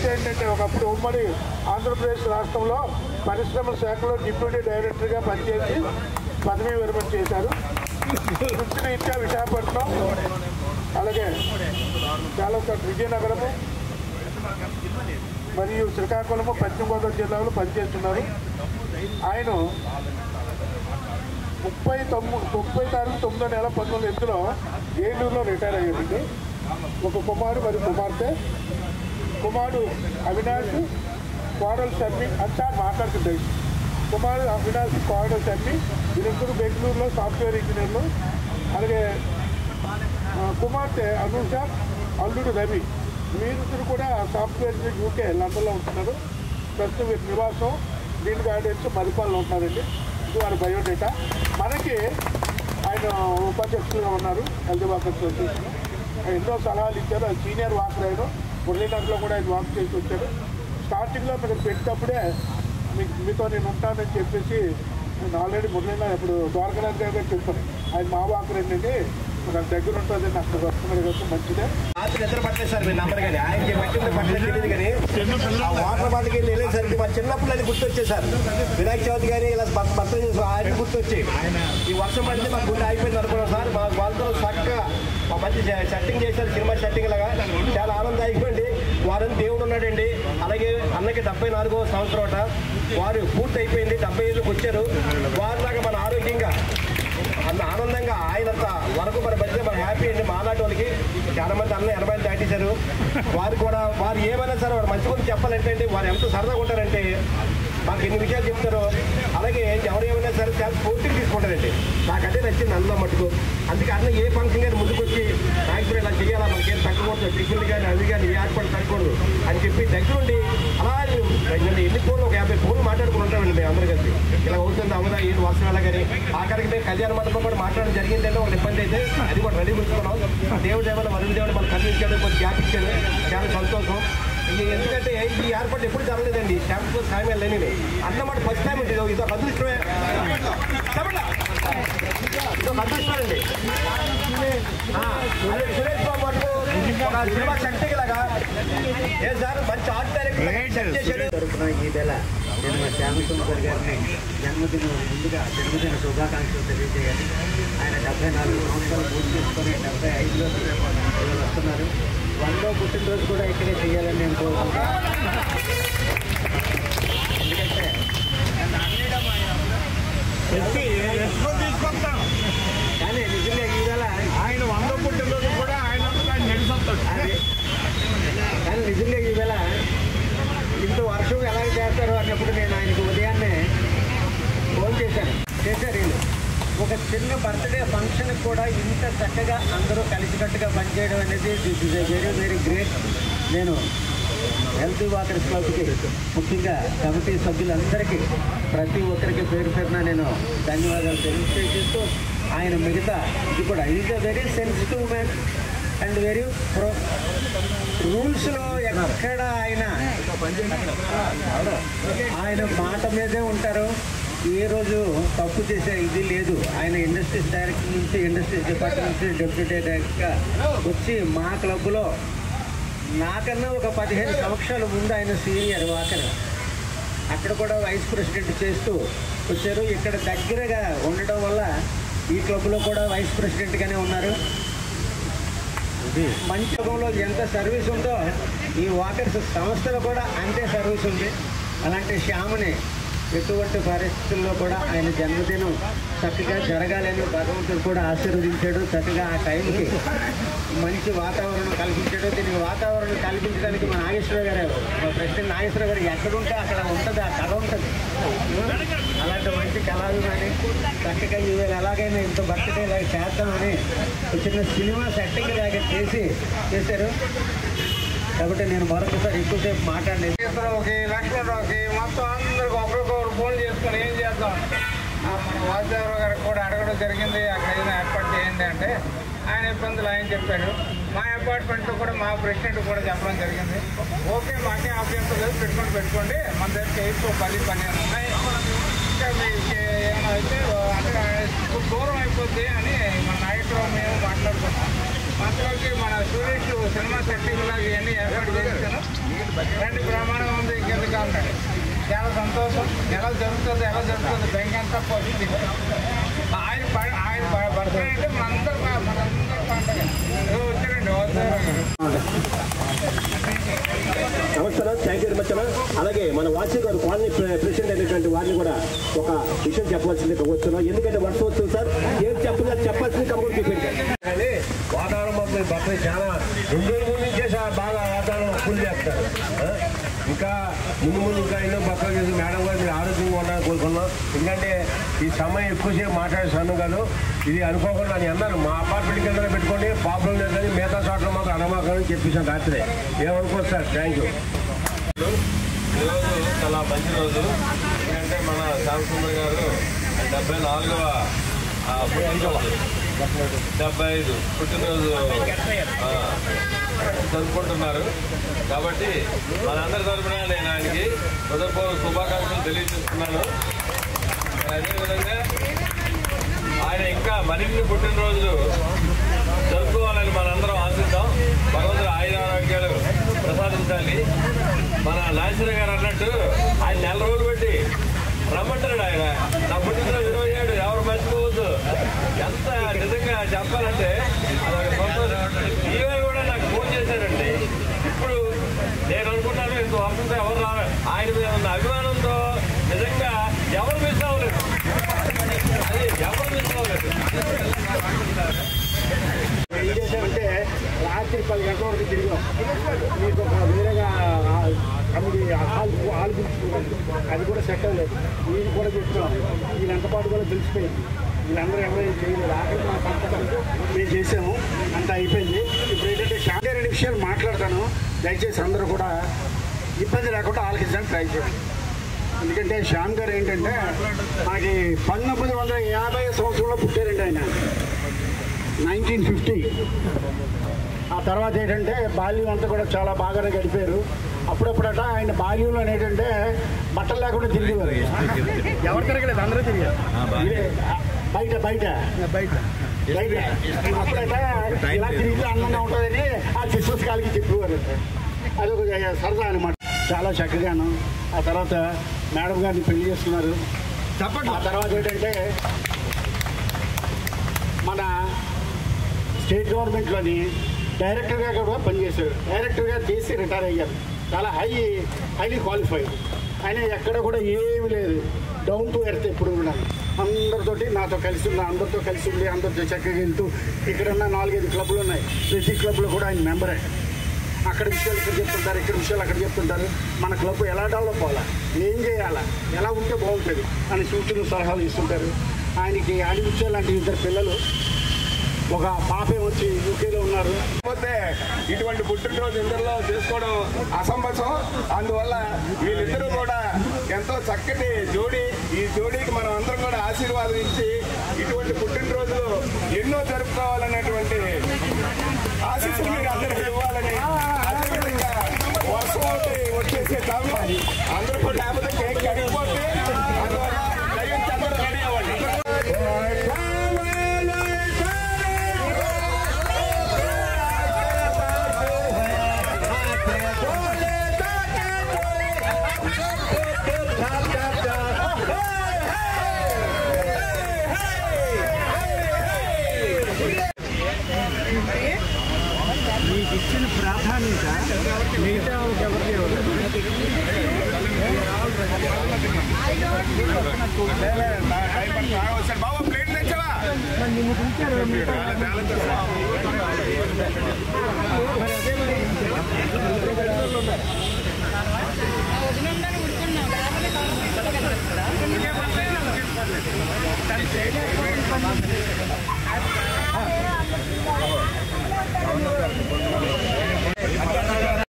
విషయం ఏంటంటే ఒకప్పుడు ఉమ్మడి ఆంధ్రప్రదేశ్ రాష్ట్రంలో పరిశ్రమల శాఖలో డిప్యూటీ డైరెక్టర్గా పనిచేసి పదవీ విరమణ చేశారు. వృత్తిరీత్యా విశాఖపట్నం అలాగే చాలా విజయనగరము మరియు శ్రీకాకుళము పశ్చిమ గోదావరి జిల్లాలో పనిచేస్తున్నారు. ఆయన 30/9/1988లో ఏలూరులో రిటైర్ అయ్యారండి. ఒక కుమారుడు మరియు కుమార్తె. కుమారుడు అవినాష్, కోడలు శర్మి అంతా మాట్లాడుతుంది. కుమారుడు అవినాష్, కోడలు శర్మి వీరిద్దరు బెంగళూరులో సాఫ్ట్వేర్ ఇంజనీర్లు. అలాగే కుమార్తె అనూష, అల్లుడు రవి వీరిద్దరు కూడా సాఫ్ట్వేర్ ఇంజనీర్ యూకే లండన్లో ఉంటున్నారు. ప్రస్తుతం వీరి నివాసం గ్రీన్ గార్డెన్స్ మరిపాలలో ఉంటున్నారండి. ఇది వారి బయోడేటా. మనకి ఆయన ఉపాధ్యక్షులుగా ఉన్నారు హెల్త్ వాకర్స్ అసోసియేషన్. ఎన్నో సలహాలు ఇచ్చారు. సీనియర్ వాకర్ ఆయన మురళీనగర్లో కూడా ఆయన వాక్ చేసి వచ్చారు. స్టార్టింగ్లో మీరు పెట్టినప్పుడే మీతో నేను ఉంటానని చెప్పేసి నేను ఆల్రెడీ మురళీనగర్ ఇప్పుడు ద్వారకానాథ్ గారు చెప్పాను. ఆయన మా వాకర్ ఏంటంటే నాకు దగ్గర ఉంటుంది, అక్కడ వస్తున్నారు కదా, మంచిదే. రాత్రి నిద్ర పట్టలేదు సార్ మీరు నమ్మరు కానీ ఆయనకి పట్టింది పట్టలేదు కానీ వాటర్ బాటిల్కి వెళ్ళి వెళ్ళేసరికి మా చిన్నప్పుడు అది గుర్తొచ్చేది సార్. వినాయక చవితి కానీ ఇలా భర్త చేసి ఆయన గుర్తొచ్చి ఈ వర్షం పడితే మాకు గుండె అయిపోయింది అనుకున్నాం సార్. మా వాళ్ళతో చక్కగా మా మంచి సెట్టింగ్ చేశారు, సినిమా సెట్టింగ్ లాగా చాలా ఆనందం అయిపోయింది. వారని దేవుడు ఉన్నాడండి. అలాగే అన్నకి 74వ సంవత్సరం అట. వారు పూర్తి అయిపోయింది, 75కి వచ్చారు. వారిలాగా మన ఆరోగ్యంగా అన్న ఆనందంగా ఆయనంత వరకు మన బతికే మన హ్యాపీ అండి. మాలాంటి వాళ్ళకి చాలా మంది అన్న 80 దాటేశారు. వారు కూడా వారు ఏమైనా సరే వారు మంచి గురించి చెప్పాలంటే వారు ఎంత సరదాగా ఉంటారంటే మాకు ఎన్ని విషయాలు చెప్తారో. అలాగే ఎవరు ఏమైనా సరే చాలా స్ఫూర్తిగా తీసుకుంటారండి. నాకంటే నచ్చింది అన్న మటుకు. అందుకే అన్న ఏ ఫంక్షన్ కానీ ముందుకు వచ్చి నాయకుడు ఇలా చేయాలా, మనకేం తగ్గకూడదు, టిఫిన్లు కానీ అవి కానీ ఏ ఆటపడి తగ్గకూడదు అని చెప్పి దగ్గరుండి అలా ఎన్ని ఫోన్లు ఒక 50 ఫోన్లు మాట్లాడుకుని ఉంటామండి మేము అందరూ కలిసి. ఇలా అవుతుంది అవునా ఏంటి వర్షం ఎలా కానీ ఆఖరికి మేము కళ్యాణ మండపం కూడా మాట్లాడడం జరిగిందంటే ఒక ఇబ్బంది అయితే అది కూడా రెడీ ఉంచుకున్నాం. దేవుడు ఏమైనా వరుణ్ దేవుడు మనం కల్పించాడు, కొంచెం గ్యాప్ ఇచ్చాడు, చాలా సంతోషం. ఎందుకంటే ఈ ఏర్పాటు ఎప్పుడు జరగలేదండి. క్యాంపస్ సాయం లేని అన్నమాట ఫస్ట్ టైం ఉంటుంది. ఇదో అదృష్టమే, ఇదో అదృష్టమేనండి. సురేష్ బాబు వరకు ఒక సినిమా శక్తికి లాగా ఏ సార్ మంచి ఆర్ట్ డైరెక్టర్ తరఫున ఈ వేళ నేను మా శ్యామసుందర్ గారిని ముందుగా జన్మదిన శుభాకాంక్షలు తెలియజేయాలి. ఆయన 74 సంవత్సరాలు పూర్తి చేసుకొని 75లో వస్తున్నారు. 100వ పుట్టినరోజు కూడా ఇక్కడే చేయాలని నేను కోరుకుంటున్నాను. ఎందుకంటే కానీ నిజంగా ఈవేళ ఆయన 100వ పుట్టినరోజు కూడా ఆయన నడిచొస్తాడు. కానీ నిజంగా ఈవేళ ఇంత వర్షం ఎలా చేస్తారో అన్నప్పుడు నేను ఆయనకు ఉదయాన్నే ఫోన్ చేశారు. వీళ్ళు ఒక చిన్న బర్త్డే ఫంక్షన్కి కూడా ఇంత చక్కగా అందరూ కలిసికట్టుగా పనిచేయడం అనేది this is a very very great. నేను హెల్త్ వాకర్స్ క్లబ్కి ముఖ్యంగా కమిటీ సభ్యులందరికీ ప్రతి ఒక్కరికి పేరు పేరున నేను ధన్యవాదాలు తెలియజేస్తూ ఆయన మిగతా ఇది కూడా is a very sensitive man and very రూల్స్లో ఎక్కడ ఆయన మాట మీదే ఉంటారు. ఏ రోజు తప్పు చేసే ఇది లేదు. ఆయన ఇండస్ట్రీస్ డైరెక్టర్ నుంచి ఇండస్ట్రీస్ డిపార్ట్మెంట్ నుంచి డిప్యూటీ డైరెక్టర్గా వచ్చి మా క్లబ్లో నాకన్నా ఒక 15 సంవత్సరాల ముందు ఆయన సీనియర్ వాకర్. అక్కడ కూడా వైస్ ప్రెసిడెంట్ చేస్తూ వచ్చారు. ఇక్కడ దగ్గరగా ఉండటం వల్ల ఈ క్లబ్లో కూడా వైస్ ప్రెసిడెంట్గానే ఉన్నారు. మంచి యుగంలో ఎంత సర్వీస్ ఉందో ఈ వాకర్స్ సంస్థలో కూడా అంతే సర్వీస్ ఉంది. అలాంటి శ్యామని ఎటువంటి పరిస్థితుల్లో కూడా ఆయన జన్మదినం చక్కగా జరగాలని భగవంతుడు కూడా ఆశీర్వదించాడు. చక్కగా ఆ టైంకి మంచి వాతావరణం కల్పించాడు. దీనికి వాతావరణం కల్పించడానికి మా నాగేశ్వర గారు, మా ప్రెసిడెంట్ నాగేశ్వర గారు ఎక్కడుంటే అక్కడ ఉంటుంది, ఆ కళ ఉంటుంది. అలాంటి మంచి కళాభిమాని చక్కగా ఈవేళ ఎలాగైనా ఇంత బర్త్డే లాగా చేద్దామని చిన్న సినిమా సెట్టింగ్ లాగా చేశారు. కాబట్టి నేను మరొకసారి ఎక్కువసేపు మాట్లాడలేదు. ఒక లక్షలకి మొత్తం అందరికి ఒకరికొకరు ఫోన్ చేసుకొని ఏం చేద్దాం మన వాసుదేవరావు గారికి కూడా అడగడం జరిగింది. అక్కడ ఏదైనా ఏర్పాటు చేయండి అంటే ఆయన ఇబ్బందులు ఆయన చెప్పాడు. మా అపార్ట్మెంట్లో కూడా మా ప్రెసిడెంట్ కూడా చెప్పడం జరిగింది. ఓకే మాకే అభ్యంతరం లేదు, పెట్టుకోండి. మన దగ్గర 10-12 ఉన్నాయి. ఇంకా మీకు ఏమైనా అయితే అంటే దూరం అయిపోద్ది అని మన నాయకులు మేము మాట్లాడుకున్నాం. అంతలోకి మన స్టూడెంట్స్ సినిమా సెట్టింగ్ లాగా ఇవన్నీ ఏర్పాటు చేస్తాను. రెండు ప్రమాణం ఉంది ఇంకెందుకు అన్నాడు. చాలా సంతోషం. ఎలా జరుగుతుంది బ్యాంక్ అంతా పోతుంది. ఆయన బర్త్డే అంటే మనందరూ పండుగ వచ్చారండి. నమస్కారం, థ్యాంక్ యూ వెరీ మచ్ అన్న. అలాగే మన వాసి గారు కాలనీ ప్రెసిడెంట్ అయినటువంటి వారిని కూడా ఒక విషయం చెప్పవలసింది వస్తున్నాం. ఎందుకంటే వర్షం వస్తుంది సార్, ఏం చెప్పాల్సింది కంప్లీట్ చూపించారు. కానీ వాతావరణం మాత్రం బట్టలు చాలా 2 రోజుల నుంచే బాగా వాతావరణం ఫుల్ చేస్తారు. ఇంకా ముందు ఇంకా ఎన్నో బట్టలు చేసి మేడం గారు మీరు ఆరోగ్యంగా ఉండాలని కోరుకున్నాం. ఎందుకంటే ఈ సమయం ఎక్కువసేపు మాట్లాడే సమయం కాదు. ఇది అనుకోకుండా నేను అన్నాను, మా అపార్ట్మెంట్ కింద పెట్టుకోండి, ప్రాబ్లం లేదు కానీ మిగతా చోట్ల మాత్రం అనమాకని చెప్పేసాను రాత్రి. ఏమనుకోవచ్చు సార్. Thank you. ఈరోజు చాలా మంచి రోజు. ఎందుకంటే మన శ్యామసుందర్ గారు 74వ పుట్టినరోజు 75 పుట్టినరోజు జరుపుకుంటున్నారు. కాబట్టి మనందరి తరఫున నేను ఆయనకి హృదయపూర్వక శుభాకాంక్షలు తెలియజేస్తున్నాను. అదేవిధంగా ఆయన ఇంకా మరిన్ని పుట్టినరోజులు జరుపుకోవాలని మనందరం ఆశిద్దాం. భగవంతుడు ఆయుర ఆరోగ్యాలు ప్రసాదించాలి. మన నాసిర గారు అన్నట్టు ఆయన 4 రోజులు పెట్టి రమ్మంటాడు. ఆయన నా పుట్టినరోజు 27 ఎవరు మర్చిపోవద్దు. ఎంత నిజంగా చెప్పాలంటే అదొక సంతోషం. ఈవే కూడా నాకు ఫోన్ చేశాడండి. ఇప్పుడు నేను అనుకుంటాను ఇంత వర్షంతో ఎవరు రావాలి. ఆయన మీద ఉన్న అభిమానంతో నిజంగా ఎవరు మిస్ అవ్వలేదు. అది ఎవరు మిస్ అవ్వలేదు. ఏం చేశామంటే రాత్రి 10 గంటల వరకు తిరిగాం. మీకు ఒక వేరేగా కమిటీ హాల్ పిలుచుకున్నాం. అది కూడా సెట్ అవ్వలేదు. వీళ్ళు కూడా చెప్తున్నాం. వీళ్ళంతపాటు కూడా తెలిసిపోయింది. వీళ్ళందరూ ఎవరైనా చేయలేదు. ఆఖరి మా పంపడం మేము చేసాము. అంతా అయిపోయింది. ఇప్పుడు ఏంటంటే చాలా 2 విషయాలు మాట్లాడతాను. దయచేసి అందరూ కూడా ఇబ్బంది లేకుండా ఆలోచించడానికి ట్రై చేయండి. ఎందుకంటే శ్యామ్ గారు ఏంటంటే మనకి 1950 సంవత్సరంలో పుట్టారండి ఆయన. 1950. ఆ తర్వాత ఏంటంటే బాల్యం అంతా కూడా చాలా బాగానే గడిపారు. అప్పుడప్పుడట ఆయన బాల్యంలో ఏంటంటే బట్టలు లేకుండా తిరిగేవారు. ఎవరు తిరగలేదు, అందరూ తిరిగారు బయట బయట బయట బయట. అప్పుడట ఇలా తిరిగితే అందంగా ఉంటుందని ఆ సిస్టర్స్ కాలికి చెప్పేవారు. అదొక సరదా అనమాట. చాలా చక్కగాను. ఆ తర్వాత మేడం గారిని పెళ్లి చేసుకున్నారు. చెప్పండి. ఆ తర్వాత ఏంటంటే మన స్టేట్ గవర్నమెంట్లోని డైరెక్టర్గా కూడా పనిచేశారు. డైరెక్టర్గా చేసి రిటైర్ అయ్యారు. చాలా హైలీ క్వాలిఫైడ్. ఆయన ఎక్కడ కూడా ఏమీ లేదు, డౌన్ టు ఎర్త్ ఎప్పుడు కూడా. అందరితోటి నాతో కలిసి ఉన్నా, అందరితో కలిసి ఉండి అందరితో చక్కగా వెళ్తూ ఇక్కడున్న 4-5 క్లబ్లు ఉన్నాయి. ప్రతి క్లబ్లో కూడా ఆయన మెంబరే. అక్కడ విషయాలు ఇక్కడ చెప్తుంటారు, ఇక్కడ విషయాలు అక్కడ చెప్తుంటారు. మన క్లబ్ ఎలా డెవలప్ అవ్వాలా, ఏం చేయాలా, ఎలా ఉంటే బాగుంటుంది అని సూచనలు సలహాలు ఇస్తుంటారు. ఆయనకి ఆడిముత్యాలు లాంటి 2 పిల్లలు, ఒక పాపే వచ్చి యూకేలో ఉన్నారు. పోతే ఇటువంటి పుట్టినరోజు ఇద్దరిలో చేసుకోవడం అసంభవం. అందువల్ల వీళ్ళిద్దరూ కూడా ఎంతో చక్కటి జోడీ. ఈ జోడీకి మనం అందరం కూడా ఆశీర్వాదం ఇచ్చి ఇటువంటి పుట్టినరోజులు ఎన్నో జరుపుకోవాలనేటువంటి ఆశీస్సులు మీరు అందరికీ ఇవ్వాలని. అదేవిధంగా వర్షం వచ్చేసే టైంలో అందరూ కూడా లేకపోతే కేక్ కడిగిపోతే అందువల్ల దయచేసి అందరూ రెడీ అవ్వండి. మీకు ఇచ్చిన ప్రాధాన్యత మిగతా ఎవరికి ఇవ్వదు. బాబు ప్లేట్ తెచ్చావా? నిన్ను పిలిచారు.